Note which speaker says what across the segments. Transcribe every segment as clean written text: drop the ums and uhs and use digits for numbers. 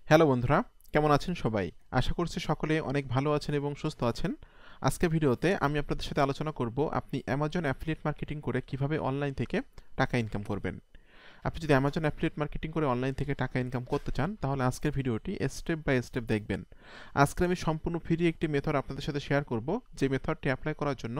Speaker 1: Hello বন্ধুরা, কেমন আছেন সবাই? আশা করছি সকলে অনেক ভালো আছেন এবং সুস্থ আছেন। আজকের ভিডিওতে আমি আপনাদের সাথে আলোচনা করব আপনি অ্যামাজন অ্যাফিলিয়েট মার্কেটিং করে কিভাবে অনলাইন থেকে টাকা ইনকাম করবেন। আপনি যদি অ্যামাজন অ্যাফিলিয়েট মার্কেটিং করে অনলাইন থেকে টাকা ইনকাম করতে চান তাহলে আজকের ভিডিওটি স্টেপ বাই স্টেপ দেখবেন। আজকে আমি সম্পূর্ণ ফ্রি একটি মেথড আপনাদের সাথে শেয়ার করব, যে মেথডটি অ্যাপ্লাই করার জন্য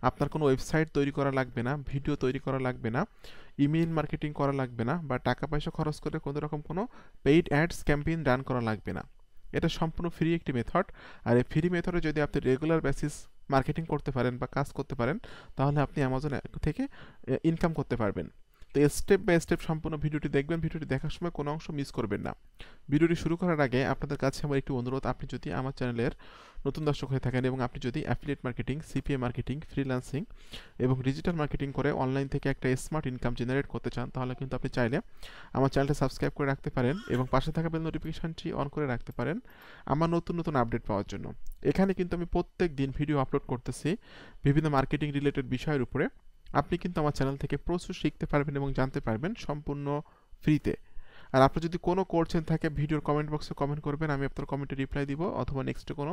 Speaker 1: আপনার কোনো ওয়েবসাইট তৈরি করা লাগবে না, ভিডিও তৈরি করা লাগবে না, ইমেইল মার্কেটিং করা লাগবে না, বা টাকা পয়সা খরচ করে কোনো রকম কোনো পেইড অ্যাডস ক্যাম্পেইন রান করা লাগবে না। এটা সম্পূর্ণ ফ্রি একটি মেথড। আর এই ফ্রি মেথডে যদি আপনি রেগুলার বেসিস মার্কেটিং করতে পারেন বা কাজ করতে পারেন তাহলে আপনি অ্যামাজন থেকে ইনকাম করতে পারবেন। তো স্টেপ বাই স্টেপ সম্পূর্ণ ভিডিওটি দেখবেন। ভিডিওটি দেখার সময় কোনো অংশ মিস করবেন না। ভিডিওটি শুরু করার আগে আপনাদের কাছে আমার একটি অনুরোধ, আপনি যদি আমার চ্যানেলের নতুন দর্শক হয়ে থাকেন এবং আপনি যদি affiliate marketing, CPA marketing, freelancing এবং ডিজিটাল মার্কেটিং করে অনলাইন থেকে একটা স্মার্ট ইনকাম জেনারেট করতে চান তাহলে কিন্তু আপনি চাইলে আমার চ্যানেলটা সাবস্ক্রাইব করে রাখতে পারেন এবং পাশে থাকা বেল নোটিফিকেশনটি অন করে রাখতে পারেন আমার নতুন নতুন আপডেট পাওয়ার জন্য। এখানে কিন্তু আমি প্রত্যেক দিন ভিডিও আপলোড করতেছি বিভিন্ন মার্কেটিং রিলেটেড বিষয়ের উপরে। আপনি কিন্তু আমার চ্যানেল থেকে প্রচুর শিখতে পারবেন এবং জানতে পারবেন সম্পূর্ণ ফ্রিতে। আর আপনার যদি কোনো কোশ্চেন থাকে ভিডিওর কমেন্ট বক্সে কমেন্ট করবেন, আমি আপনার কমেন্টে রিপ্লাই দিব অথবা নেক্সটে কোনো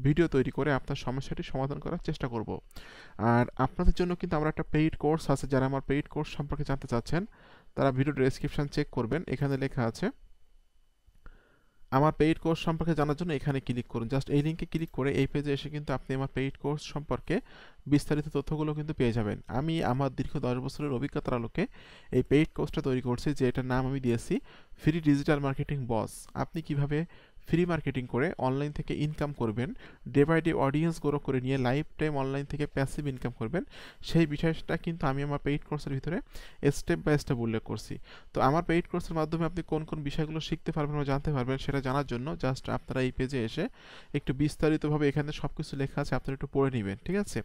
Speaker 1: ভিডিও তৈরি করে আপনার সমস্যাটি সমাধান করার চেষ্টা করব। আর আপনাদের জন্য কিন্তু আমার একটা পেইড কোর্স আছে। যারা আমার পেইড কোর্স সম্পর্কে জানতে চাচ্ছেন তারা ভিডিও ডেসক্রিপশন চেক করবেন, এখানে লেখা আছে আমার পেইড কোর্স সম্পর্কে জানার জন্য এখানে ক্লিক করুন। জাস্ট এই লিঙ্কে ক্লিক করে এই পেজে এসে কিন্তু আপনি আমার পেইড কোর্স সম্পর্কে বিস্তারিত তথ্যগুলো কিন্তু পেয়ে যাবেন। আমি আমার দীর্ঘ 10 বছরের অভিজ্ঞতার আলোকে এই পেইড কোর্সটা তৈরি করছি, যে এটার নাম আমি দিয়েছি ফ্রি ডিজিটাল মার্কেটিং বস। আপনি কিভাবে ফ্রি মার্কেটিং করে অনলাইন থেকে ইনকাম করবেন, day by day audience grow করে নিয়ে লাইফ টাইম অনলাইন থেকে প্যাসিভ ইনকাম করবেন, সেই বিষয়টা কিন্তু আমি আমার পেইড কোর্সের ভিতরে স্টেপ বাই স্টেপ উল্লেখ করছি। তো আমার পেইড কোর্সের মাধ্যমে আপনি কোন কোন বিষয়গুলো শিখতে পারবেন বা জানতে পারবেন সেটা জানার জন্য জাস্ট আপনারা এই পেজে এসে একটু বিস্তারিতভাবে এখানে সব কিছু লেখা আছে, আপনারা একটু পড়ে নেবেন, ঠিক আছে?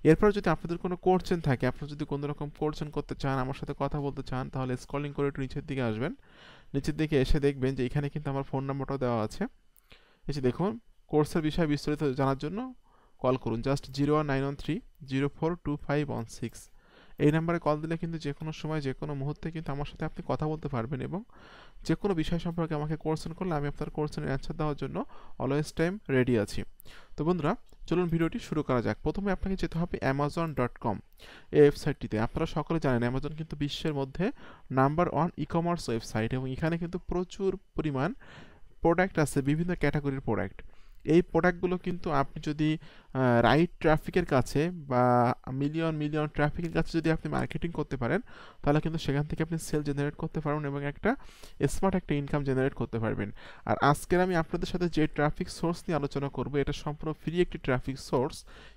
Speaker 1: এরপর যদি আপনাদের কোনো কোশ্চেন থাকে, আপনারা যদি কোনো রকম কোশ্চেন করতে চান, আমার সাথে কথা বলতে চান, তাহলে স্ক্রলিং করে একটু নিচের দিকে আসবেন। নিচের দিকে এসে দেখবেন যে এখানে কিন্তু আমার ফোন নাম্বারটাও দেওয়া আছে। এই যে দেখুন, কোর্সের বিষয়ে বিস্তারিত জানার জন্য কল করুন জাস্ট 0193042516। এই নাম্বারে কল দিলে কিন্তু যে কোনো সময় যে কোনো মুহূর্তে কিন্তু আমার সাথে আপনি কথা বলতে পারবেন এবং যে কোনো বিষয় সম্পর্কে আমাকে কোশ্চেন করলে আমি আপনার কোশ্চেনের অ্যান্সার দেওয়ার জন্য অলওয়েজ টাইম রেডি আছি। তো বন্ধুরা, চলুন ভিডিওটি শুরু করা যাক। প্রথমে আপনাকে যেতে হবে amazon.com এই ওয়েবসাইটটিতে। আপনারা সকলে জানেন অ্যামাজন কিন্তু বিশ্বের মধ্যে নাম্বার 1 ই কমার্স ওয়েবসাইট এবং এখানে কিন্তু প্রচুর পরিমাণ প্রোডাক্ট আছে, বিভিন্ন ক্যাটাগরির প্রোডাক্ট। এই প্রোডাক্টগুলো কিন্তু আপনি যদি রাইট ট্রাফিকের কাছে বা মিলিয়ন মিলিয়ন ট্রাফিকের কাছে যদি আপনি মার্কেটিং করতে পারেন তাহলে কিন্তু সেখান থেকে আপনি সেল জেনারেট করতে পারবেন এবং একটা স্মার্ট একটা ইনকাম জেনারেট করতে পারবেন। আর আজকের আমি আপনাদের সাথে যে ট্রাফিক সোর্স নিয়ে আলোচনা করব এটা সম্পূর্ণ ফ্রি একটি ট্রাফিক সোর্স,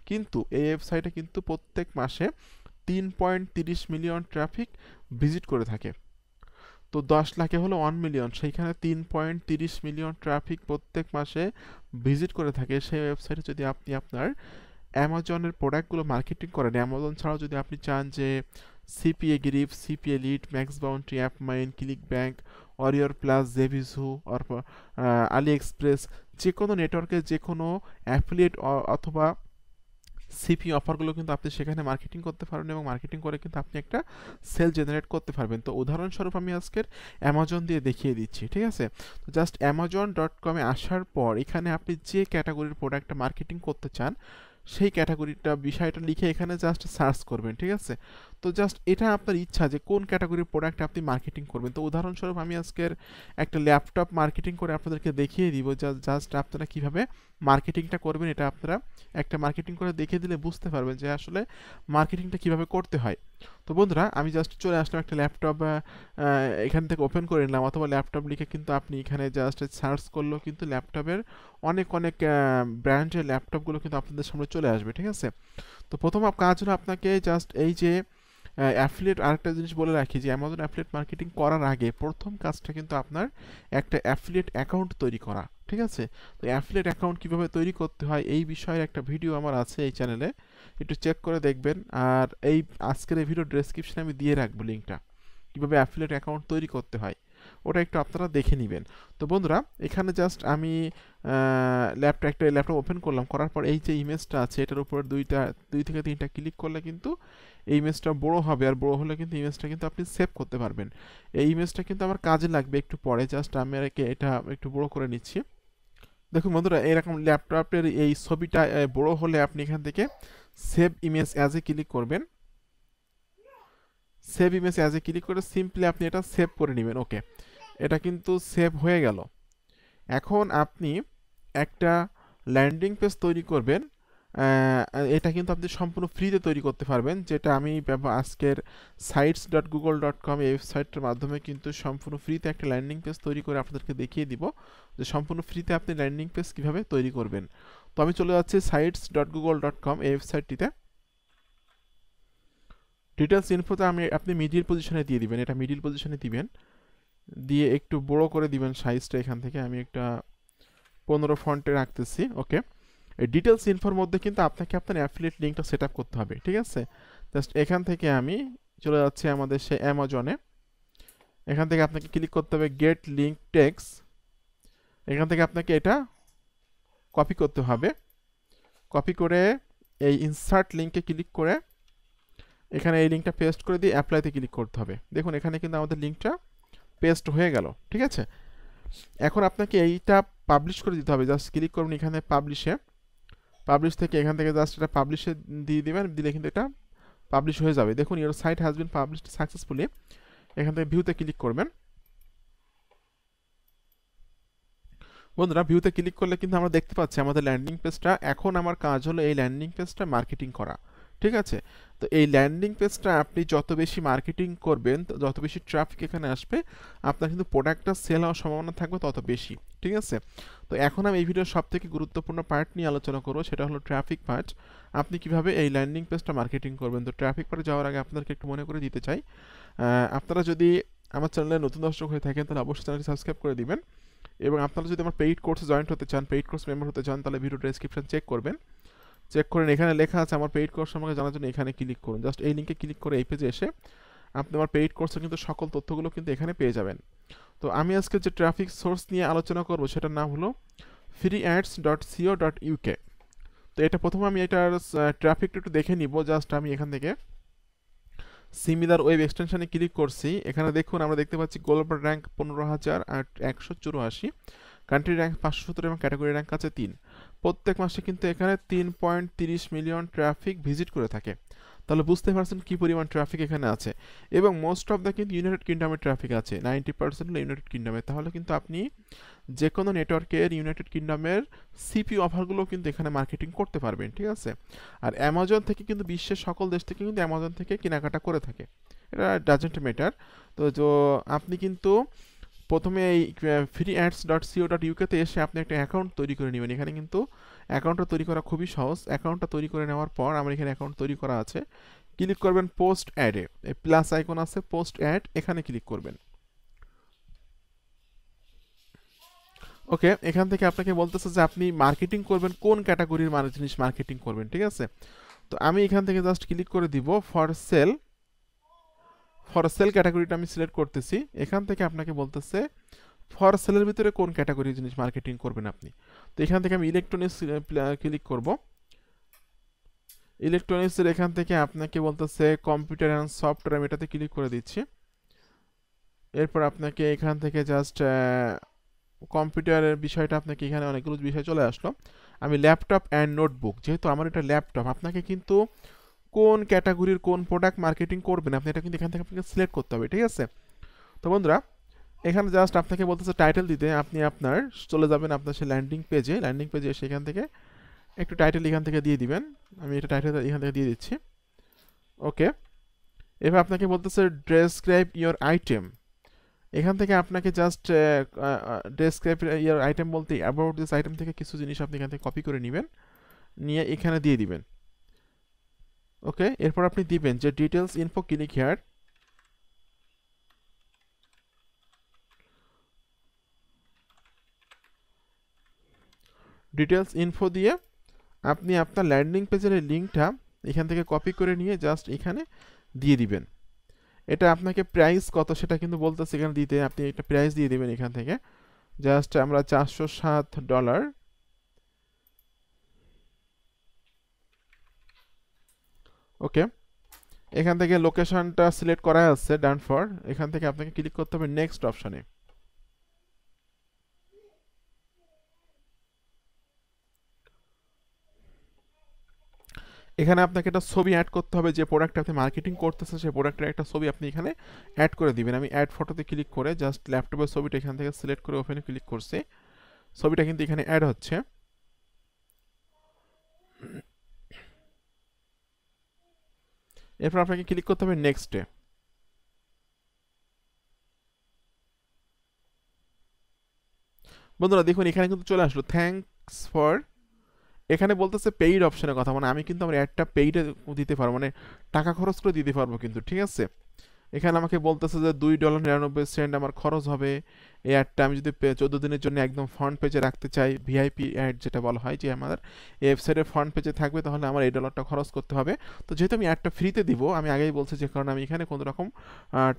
Speaker 1: কিন্তু এই ওয়েবসাইটে কিন্তু প্রত্যেক মাসে 3.30 মিলিয়ন ট্রাফিক ভিজিট করে থাকে। তো 10 লাখে হলো 1 মিলিয়ন, সেইখানে 3.30 মিলিয়ন ট্রাফিক প্রত্যেক মাসে ভিজিট করে থাকে। সেই ওয়েবসাইটে যদি আপনি আপনার অ্যামাজনের প্রোডাক্টগুলো মার্কেটিং করেন, অ্যামাজন ছাড়াও যদি আপনি চান যে CPA Grip, CPA Lead, Max Bounty, AppMine, ClickBank, Warrior Plus, JVZoo, AliExpress, যে কোনো নেটওয়ার্কে যে কোনো অ্যাফিলিয়েট অথবা সিপি অফারগুলো কিন্তু আপনি সেখানে মার্কেটিং করতে পারবেন এবং মার্কেটিং করে কিন্তু আপনি একটা সেল জেনারেট করতে পারবেন। তো উদাহরণস্বরূপ আমি আজকের অ্যামাজন দিয়ে দেখিয়ে দিচ্ছি, ঠিক আছে? তো জাস্ট amazon.com-এ আসার পর এখানে আপনি যে ক্যাটাগরির প্রোডাক্টটা মার্কেটিং করতে চান সেই ক্যাটাগরিটা বিষয়টা লিখে এখানে জাস্ট সার্চ করবেন, ঠিক আছে? তো জাস্ট এটা আপনার ইচ্ছা যে কোন ক্যাটাগরির প্রোডাক্ট আপনি মার্কেটিং করবেন। তো উদাহরণস্বরূপ আমি আজকের একটা ল্যাপটপ মার্কেটিং করে আপনাদেরকে দেখিয়ে দিব, জাস্ট আপনারা কীভাবে মার্কেটিংটা করবেন। এটা আপনারা একটা মার্কেটিং করে দেখিয়ে দিলে বুঝতে পারবেন যে আসলে মার্কেটিংটা কীভাবে করতে হয়। তো বন্ধুরা, আমি জাস্ট চলে আসলাম একটা ল্যাপটপ এখান থেকে ওপেন করে নিলাম, অথবা ল্যাপটপ লিখে কিন্তু আপনি এখানে জাস্ট সার্চ করলেও কিন্তু ল্যাপটপের অনেক অনেক ব্র্যান্ডের ল্যাপটপগুলো কিন্তু আপনাদের সামনে চলে আসবে, ঠিক আছে? তো প্রথম কাজ হলো আপনাকে জাস্ট এই যে অ্যাফিলিয়েট, আরেকটা জিনিস বলে রাখি যে অ্যামাজন অ্যাফিলিয়েট মার্কেটিং করার আগে প্রথম কাজটা কিন্তু আপনার একটা অ্যাফিলিয়েট অ্যাকাউন্ট তৈরি করা, ঠিক আছে? তো অ্যাফিলিয়েট অ্যাকাউন্ট কীভাবে তৈরি করতে হয় এই বিষয়ে একটা ভিডিও আমার আছে এই চ্যানেলে, একটু চেক করে দেখবেন। আর এই আজকের এই ভিডিও ডেসক্রিপশনে আমি দিয়ে রাখবো লিঙ্কটা, কীভাবে অ্যাফিলিয়েট অ্যাকাউন্ট তৈরি করতে হয় ওটা একটু আপনারা দেখে নেবেন। তো বন্ধুরা, এখানে জাস্ট আমি একটা ল্যাপটপ ওপেন করলাম, করার পর এই যে ইমেজটা আছে এটার উপর দুই থেকে তিনটা ক্লিক করলে কিন্তু এই ইমেজটা বড় হবে, আর বড় হলে কিন্তু ইমেজটা কিন্তু আপনি সেভ করতে পারবেন। এই ইমেজটা কিন্তু আমার কাজে লাগবে একটু পরে, জাস্ট আমি এটা একটু বড় করে নিচ্ছি। দেখুন বন্ধুরা, এরকম ল্যাপটপের এই ছবিটা বড় হলে আপনি এখান থেকে সেভ ইমেজ অ্যাজ এ ক্লিক করবেন। সেভ ইমেজ অ্যাজ এ ক্লিক করে সিম্পলি আপনি এটা সেভ করে নেবেন। ওকে, এটা কিন্তু সেভ হয়ে গেল। এখন আপনি একটা ল্যান্ডিং পেজ তৈরি করবেন। এটা কিন্তু আপনি সম্পূর্ণ ফ্রিতে তৈরি করতে পারবেন, যেটা আমি আজকের sites.google.com এই ওয়েবসাইটটার মাধ্যমে কিন্তু সম্পূর্ণ ফ্রিতে একটা ল্যান্ডিং পেজ তৈরি করে আপনাদেরকে দেখিয়ে দিব যে সম্পূর্ণ ফ্রিতে আপনি ল্যান্ডিং পেজ কীভাবে তৈরি করবেন। তো আমি চলে যাচ্ছি sites.google.com এই ওয়েবসাইটটিতে। ডিটেলস ইনফোতে আপনি মিডিল পজিশনে দিয়ে দিবেন, এটা মিডিল পজিশনে দিবেন, দিয়ে একটু বড় করে দিবেন সাইজটা। এখান থেকে আমি একটা 15 ফন্টে রাখতেছি। ওকে, এই ডিটেলস ইনফোর মধ্যে কিন্তু আপনাকে আপনার অ্যাফিলিয়েট লিঙ্কটা সেট আপ করতে হবে, ঠিক আছে। জাস্ট এখান থেকে আমি চলে যাচ্ছি আমাদের সেই অ্যামাজনে। এখান থেকে আপনাকে ক্লিক করতে হবে গেট লিঙ্ক টেক্স। এখান থেকে আপনাকে এটা কপি করতে হবে, কপি করে এই ইনসার্ট লিঙ্কে ক্লিক করে এখানে এই লিঙ্কটা পেস্ট করে দিয়ে অ্যাপ্লাইতে ক্লিক করতে হবে। দেখুন এখানে কিন্তু আমাদের লিঙ্কটা পেস্ট হয়ে গেল, ঠিক আছে। এখন আপনাকে এইটা পাবলিশ করে দিতে হবে। জাস্ট ক্লিক করুন এখানে পাবলিশে, পাবলিশ থেকে এখান থেকে জাস্ট এটা পাবলিশে দিয়ে দিবেন, দিলে কিন্তু এটা পাবলিশ হয়ে যাবে। দেখুন your site has been published successfully. এখান থেকে ভিউতে ক্লিক করবেন। বন্ধুরা, ভিউতে ক্লিক করলে কিন্তু আমরা দেখতে পাচ্ছি আমাদের ল্যান্ডিং পেজটা। এখন আমার কাজ হলো এই ল্যান্ডিং পেজটা মার্কেটিং করা, ঠিক আছে। তো এই ল্যান্ডিং পেজটা আপনি যত বেশি মার্কেটিং করবেন, যত বেশি ট্রাফিক এখানে আসবে, আপনার কিন্তু প্রোডাক্টটা সেল হওয়ার সম্ভাবনা থাকবে তত বেশি, ঠিক আছে। তো এখন আমি এই ভিডিওর সবথেকে গুরুত্বপূর্ণ পার্ট নিয়ে আলোচনা করবো, সেটা হলো ট্রাফিক পার্ট। আপনি কিভাবে এই ল্যান্ডিং পেজটা মার্কেটিং করবেন। তো ট্রাফিক পার্টে যাওয়ার আগে আপনাদেরকে একটু মনে করে দিতে চাই, আপনারা যদি আমার চ্যানেলে নতুন দর্শক হয়ে থাকেন তাহলে অবশ্যই চ্যানেলটি সাবস্ক্রাইব করে দিবেন, এবং আপনারা যদি আমার পেইড কোর্সে জয়েন্ট হতে চান, পেইড কোর্স মেম্বার হতে চান, তাহলে ভিডিও ডেসক্রিপশন চেক করবেন। চেক করেন, এখানে লেখা আছে আমার পেইড কোর্স সম্পর্কে জানার জন্য এখানে ক্লিক করুন। জাস্ট এই লিঙ্কে ক্লিক করে এই পেজে এসে আপনি আমার পেইড কোর্সের কিন্তু সকল তথ্যগুলো কিন্তু এখানে পেয়ে যাবেন। তো আমি আজকে যে ট্রাফিক সোর্স নিয়ে আলোচনা করব সেটার নাম হলো freeads.co.uk। তো এটা প্রথমে আমি এটার ট্রাফিকটা একটু দেখে নিব। জাস্ট আমি এখান থেকে সিমিলার ওয়েব এক্সটেনশনে ক্লিক করছি। এখানে দেখুন আমরা দেখতে পাচ্ছি গ্লোবাল র্যাঙ্ক 15,184, কান্ট্রি র্যাঙ্ক 570 এবং ক্যাটাগরি র্যাঙ্ক আছে 3। প্রত্যেক মাসে কিন্তু এখানে 3.30 মিলিয়ন ট্রাফিক ভিজিট করে থাকে। তাহলে বুঝতে পারছেন কী পরিমাণ ট্রাফিক এখানে আছে, এবং মোস্ট অফ দ্য কিন্তু ইউনাইটেড কিংডমের ট্রাফিক আছে, 90% হলো ইউনাইটেড কিংডমে। তাহলে কিন্তু আপনি যে কোনো নেটওয়ার্কের ইউনাইটেড কিংডমের সিপি অফারগুলো কিন্তু এখানে মার্কেটিং করতে পারবেন, ঠিক আছে। আর অ্যামাজন থেকে কিন্তু বিশ্বের সকল দেশ থেকে কিন্তু অ্যামাজন থেকে কেনাকাটা করে থাকে, এটা ডাজেন্ট ম্যাটার। তো আপনি কিন্তু প্রথমে এই freeads.co.uk-তে এসে আপনি একটা অ্যাকাউন্ট তৈরি করে নেবেন। এখানে কিন্তু অ্যাকাউন্টটা তৈরি করা খুবই সহজ। অ্যাকাউন্টটা তৈরি করে নেওয়ার পর আমার এখানে অ্যাকাউন্ট তৈরি করা আছে, ক্লিক করবেন পোস্ট অ্যাডে, এই প্লাস আইকন আছে পোস্ট অ্যাড, এখানে ক্লিক করবেন। ওকে, এখান থেকে আপনাকে বলতেছে যে আপনি মার্কেটিং করবেন কোন ক্যাটাগরির জিনিস মার্কেটিং করবেন, ঠিক আছে। তো আমি এখান থেকে জাস্ট ক্লিক করে দিব ফর সেল ক্যাটাগরিটা আমি সিলেক্ট করতেছি। এখান থেকে আপনাকে বলতেছে ফর সেলের ভিতরে কোন ক্যাটাগরির জিনিস মার্কেটিং করবেন আপনি। তো এখান থেকে আমি ইলেকট্রনিক্স ক্লিক করব। ইলেকট্রনিক্সের এখান থেকে আপনাকে বলতেছে কম্পিউটার অ্যান্ড সফটওয়্যার, আমি এটাতে ক্লিক করে দিচ্ছি। এরপর আপনাকে এখান থেকে জাস্ট কম্পিউটারের বিষয়টা আপনাকে এখানে অনেকগুলো বিষয় চলে আসলো। আমি ল্যাপটপ অ্যান্ড নোটবুক, যেহেতু আমার এটা ল্যাপটপ, আপনাকে কিন্তু কোন ক্যাটাগরির কোন প্রোডাক্ট মার্কেটিং করবেন আপনি এটা কিন্তু এখান থেকে আপনাকে সিলেক্ট করতে হবে, ঠিক আছে। তো বন্ধুরা, এখানে জাস্ট আপনাকে বলতেছে টাইটেল দিতে, আপনি আপনার চলে যাবেন আপনার সেই ল্যান্ডিং পেজে সেখান থেকে একটু টাইটেল এখান থেকে দিয়ে দিবেন। আমি এটা টাইটেল এখান থেকে দিয়ে দিচ্ছি। ওকে, এবার আপনাকে বলতেছে ডেসক্রাইব ইওর আইটেম। এখান থেকে আপনাকে জাস্ট ডেসক্রাইব ইওর আইটেম বলতে অ্যাবাউট দিস আইটেম থেকে কিছু জিনিস আপনি এখান থেকে কপি করে নেবেন, নিয়ে এখানে দিয়ে দিবেন। ওকে, এরপর আপনি দিবেন যে details info click here. Details info দিয়ে আপনি আপনার ল্যান্ডিং পেজের লিঙ্কটা এখান থেকে কপি করে নিয়ে জাস্ট এখানে দিয়ে দিবেন। এটা আপনাকে প্রাইস কত সেটা কিন্তু বলতেছে এখানে দিতে, আপনি একটা প্রাইস দিয়ে দিবেন এখান থেকে। জাস্ট আমরা $407। ওকে, এখান থেকে লোকেশনটা সিলেক্ট করা আছে ডান ফর। এখান থেকে আপনাকে ক্লিক করতে হবে নেক্সট অপশনে। এখানে আপনাকে একটা ছবি অ্যাড করতে হবে, যে প্রোডাক্টটা আপনি মার্কেটিং করতেছেন সেই প্রোডাক্টের একটা ছবি আপনি এখানে অ্যাড করে দিবেন। আমি অ্যাড ফটোতে ক্লিক করে জাস্ট ল্যাপটপের ছবিটা এখান থেকে সিলেক্ট করে ওপেনে ক্লিক করছি। ছবিটা কিন্তু এখানে অ্যাড হচ্ছে। এরপর আপনাকে ক্লিক করতে হবে নেক্সটে। বন্ধুরা দেখুন এখানে কিন্তু চলে আসলো থ্যাঙ্কস ফর। এখানে বলতেছে পেইড অপশনের কথা, মানে আমি কিন্তু আমার অ্যাডটা পেইডে দিতে পারবো, মানে টাকা খরচ করে দিতে পারবো কিন্তু, ঠিক আছে। এখানে আমাকে বলতেছে যে $2.99 আমার খরচ হবে। এই অ্যাডটা আমি যদি 14 দিনের জন্য একদম ফ্রন্ট পেজে রাখতে চাই, ভিআইপি অ্যাড যেটা বলা হয়, যে আমাদের ওয়েবসাইটের ফ্রন্ট পেজে থাকবে, তাহলে আমার $8 খরচ করতে হবে। তো যেহেতু আমি অ্যাডটা ফ্রিতে দিব, আমি আগেই বলছি যে কারণে আমি এখানে কোনো রকম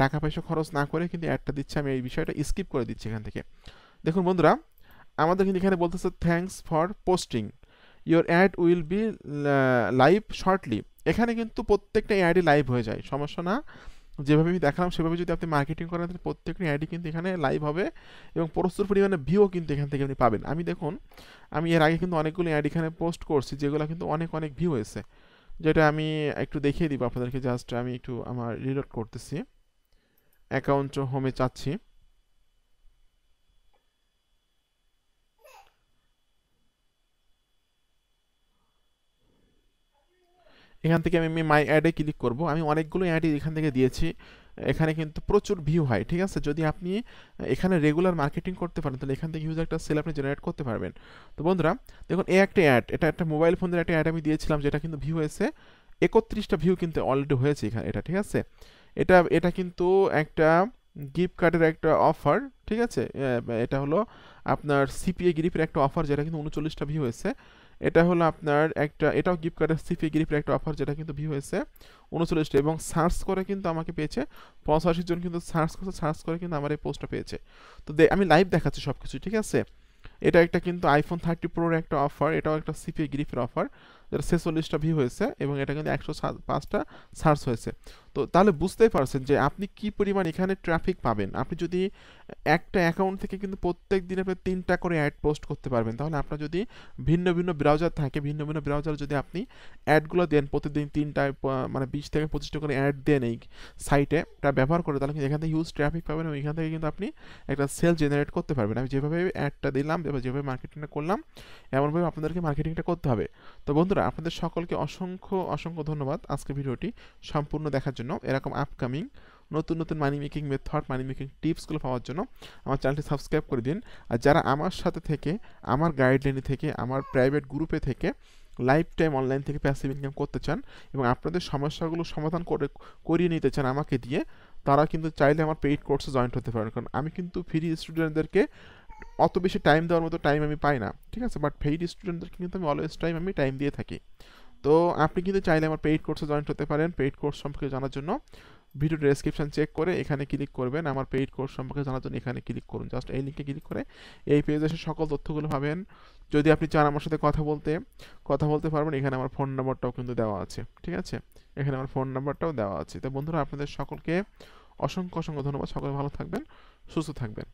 Speaker 1: টাকা পয়সা খরচ না করে কিন্তু অ্যাডটা দিচ্ছি, আমি এই বিষয়টা স্কিপ করে দিচ্ছি এখান থেকে। দেখুন বন্ধুরা, আমাদের কিন্তু এখানে বলতেছে thanks for posting your ad will be live shortly. এখানে কিন্তু প্রত্যেকটা অ্যাডই লাইভ হয়ে যায়, সমস্যা না। যেভাবে আমি দেখালাম সেভাবে যদি আপনি মার্কেটিং করেন, তাহলে প্রত্যেকটা অ্যাডই কিন্তু এখানে লাইভ হবে এবং প্রচুর পরিমাণে ভিউও কিন্তু এখান থেকে আপনি পাবেন। আমি দেখুন, আমি এর আগে কিন্তু অনেকগুলো অ্যাড এখানে পোস্ট করছি, যেগুলো কিন্তু অনেক অনেক ভিউ হয়েছে, যেটা আমি একটু দেখিয়ে দিব আপনাদেরকে। জাস্ট আমি একটু আমার রিলোড করতেছি, অ্যাকাউন্ট হোমে চাচ্ছি। এখান থেকে আমি মাই অ্যাডে ক্লিক করব। আমি অনেকগুলো অ্যাডই এখান থেকে দিয়েছি, এখানে কিন্তু প্রচুর ভিউ হয়, ঠিক আছে। যদি আপনি এখানে রেগুলার মার্কেটিং করতে পারেন, তাহলে এখান থেকে হিউজ একটা সেল আপনি জেনারেট করতে পারবেন। তো বন্ধুরা দেখুন, এই একটা অ্যাড, এটা একটা মোবাইল ফোনের একটা অ্যাড আমি দিয়েছিলাম, যেটা কিন্তু ভিউ হয়েছে 31টা ভিউ কিন্তু অলরেডি হয়েছে এখানে, এটা ঠিক আছে। এটা এটা কিন্তু একটা গিফট কার্ডের একটা অফার, ঠিক আছে। এটা হলো আপনার সিপিএ গ্রিপের একটা অফার, যেটা কিন্তু 39টা ভিউ হয়েছে। এটা হলো আপনার একটা, এটাও গিফট কার্ডের সিপিএ গ্রিপের একটা অফার, যেটা কিন্তু ভিউ হয়েছে 39টা, এবং সার্চ করে কিন্তু আমাকে পেয়েছে 85 জন কিন্তু সার্চ করছে, সার্চ করে কিন্তু আমার এই পোস্টটা পেয়েছে। তো আমি লাইভ দেখাচ্ছি সব কিছু, ঠিক আছে। এটা একটা কিন্তু আইফোন 30 প্রোর একটা অফার, এটাও একটা সিপিএ গ্রিপের অফার, যেটা 46টা ভিউ হয়েছে এবং এটা কিন্তু 105টা সার্চ হয়েছে। তো তাহলে বুঝতেই পারছেন যে আপনি কি পরিমাণ এখানে ট্রাফিক পাবেন। আপনি যদি একটা অ্যাকাউন্ট থেকে কিন্তু প্রত্যেক দিন আপনি 3টা করে অ্যাড পোস্ট করতে পারবেন, তাহলে আপনার যদি ভিন্ন ভিন্ন ব্রাউজার থাকে, ভিন্ন ভিন্ন ব্রাউজার যদি আপনি অ্যাডগুলো দেন, প্রতিদিন 3টা মানে 20 থেকে 25টা করে অ্যাড দেন এই সাইটে টা ব্যবহার করে, তাহলে কিন্তু এখান থেকে হিউজ ট্রাফিক পাবেন এবং এখান থেকে কিন্তু আপনি একটা সেল জেনারেট করতে পারবেন। আমি যেভাবে অ্যাডটা দিলাম, যেভাবে মার্কেটিংটা করলাম, এমনভাবে আপনাদেরকে মার্কেটিংটা করতে হবে। তো বন্ধুরা, আপনাদের সকলকে অসংখ্য অসংখ্য ধন্যবাদ আজকে ভিডিওটি সম্পূর্ণ দেখার জন্য। এরকম আপকামিং নতুন নতুন মানি মেকিং মেথড, মানি মেকিং টিপসগুলো পাওয়ার জন্য আমার চ্যানেলটি সাবস্ক্রাইব করে দিন। আর যারা আমার সাথে থেকে, আমার গাইডলাইনে থেকে, আমার প্রাইভেট গ্রুপে থেকে লাইফ টাইম অনলাইন থেকে প্যাসিভ ইনকাম করতে চান এবং আপনাদের সমস্যাগুলো সমাধান করিয়ে নিতে চান আমাকে দিয়ে, তারা কিন্তু চাইলে আমার পেইড কোর্সে জয়েন হতে পারেন। কারণ আমি কিন্তু ফ্রি স্টুডেন্টদেরকে অত বেশি টাইম দেওয়ার মতো টাইম আমি পাই না, ঠিক আছে। বাট পেইড স্টুডেন্টদেরকে কিন্তু আমি অলওয়েজ টাইম দিয়ে থাকি। তো আপনি কিন্তু চাইলে আমার পেইড কোর্সে জয়েন হতে পারেন। পেইড কোর্স সম্পর্কে জানার জন্য ভিডিও ডেসক্রিপশন চেক করে এখানে ক্লিক করবেন। আমার পেইড কোর্স সম্পর্কে জানার জন্য এখানে ক্লিক করুন, জাস্ট এই লিঙ্কে ক্লিক করে এই পেজে এসে সকল তথ্যগুলো পাবেন। যদি আপনি চান আমার সাথে কথা বলতে পারবেন, এখানে আমার ফোন নাম্বারটাও কিন্তু দেওয়া আছে, ঠিক আছে। এখানে আমার ফোন নাম্বারটাও দেওয়া আছে। তো বন্ধুরা, আপনাদের সকলকে অসংখ্য অসংখ্য ধন্যবাদ। সকলে ভালো থাকবেন, সুস্থ থাকবেন।